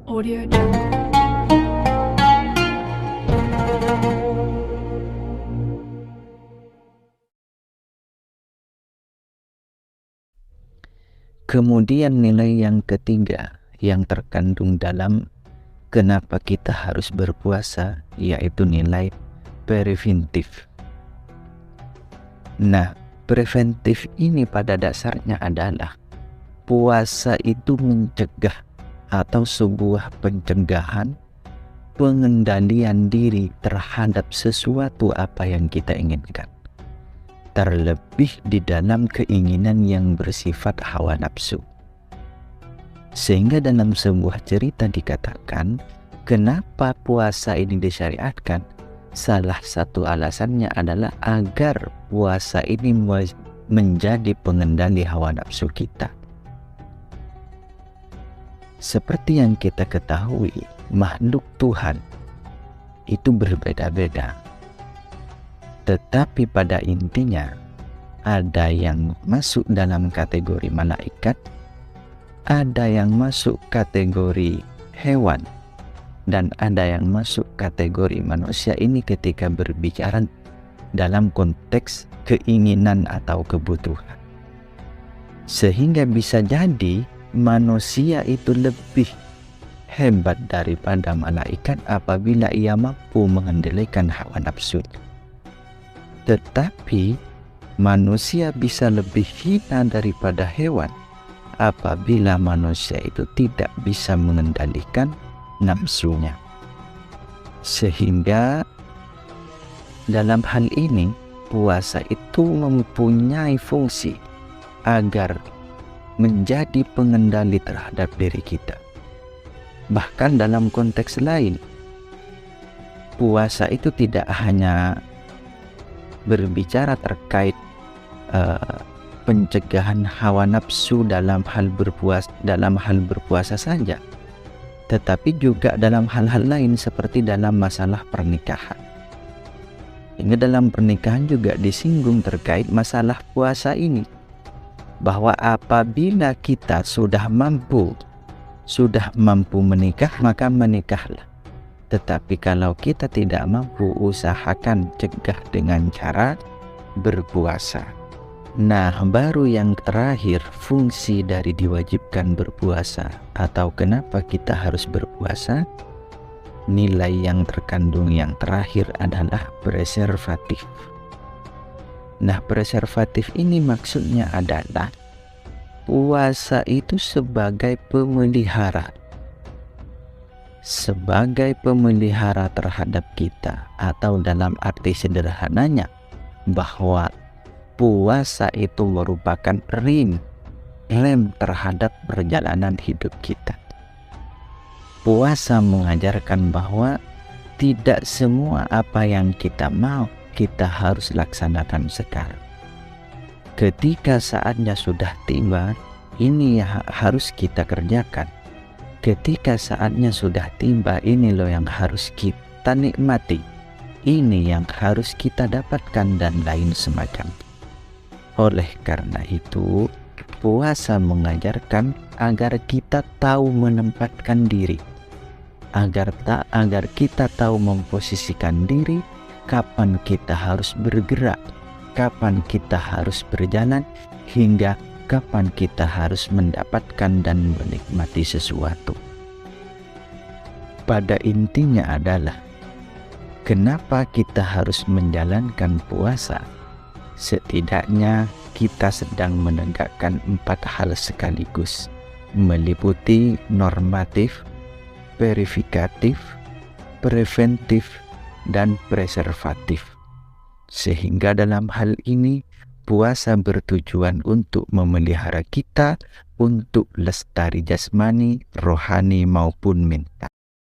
Audio Jungle. Kemudian nilai yang ketiga yang terkandung dalam kenapa kita harus berpuasa, yaitu nilai preventif. Nah, preventif ini pada dasarnya adalah puasa itu mencegah atau sebuah pencegahan, pengendalian diri terhadap sesuatu apa yang kita inginkan, terlebih di dalam keinginan yang bersifat hawa nafsu. Sehingga dalam sebuah cerita dikatakan, kenapa puasa ini disyariatkan? Salah satu alasannya adalah agar puasa ini menjadi pengendali hawa nafsu kita. Seperti yang kita ketahui, makhluk Tuhan itu berbeda-beda. Tetapi pada intinya, ada yang masuk dalam kategori malaikat, ada yang masuk kategori hewan, dan ada yang masuk kategori manusia. Ini ketika berbicara dalam konteks keinginan atau kebutuhan. Sehingga bisa jadi manusia itu lebih hebat daripada malaikat apabila ia mampu mengendalikan hawa nafsu. Tetapi manusia bisa lebih hina daripada hewan apabila manusia itu tidak bisa mengendalikan nafsunya. Sehingga dalam hal ini puasa itu mempunyai fungsi agar menjadi pengendali terhadap diri kita. Bahkan dalam konteks lain, puasa itu tidak hanya berbicara terkait pencegahan hawa nafsu dalam hal berpuasa saja, tetapi juga dalam hal-hal lain seperti dalam masalah pernikahan. Ini dalam pernikahan juga disinggung terkait masalah puasa ini, bahwa apabila kita sudah mampu menikah, maka menikahlah. Tetapi kalau kita tidak mampu, usahakan cegah dengan cara berpuasa. Nah, baru yang terakhir, fungsi dari diwajibkan berpuasa atau kenapa kita harus berpuasa. Nilai yang terkandung yang terakhir adalah preservatif. Nah, preservatif ini maksudnya adalah puasa itu sebagai pemelihara. Sebagai pemelihara terhadap kita, atau dalam arti sederhananya bahwa puasa itu merupakan rem terhadap perjalanan hidup kita. Puasa mengajarkan bahwa tidak semua apa yang kita mau kita harus laksanakan sekarang. Ketika saatnya sudah tiba, ini yang harus kita kerjakan. Ketika saatnya sudah tiba, ini loh yang harus kita nikmati. Ini yang harus kita dapatkan dan lain semacam. Oleh karena itu, puasa mengajarkan agar kita tahu menempatkan diri, agar kita tahu memposisikan diri, kapan kita harus bergerak, kapan kita harus berjalan, hingga kapan kita harus mendapatkan dan menikmati sesuatu. Pada intinya adalah kenapa kita harus menjalankan puasa. Setidaknya kita sedang menegakkan 4 hal sekaligus, meliputi normatif, verifikatif, preventif, dan preservatif. Sehingga dalam hal ini puasa bertujuan untuk memelihara kita untuk lestari jasmani, rohani maupun mental.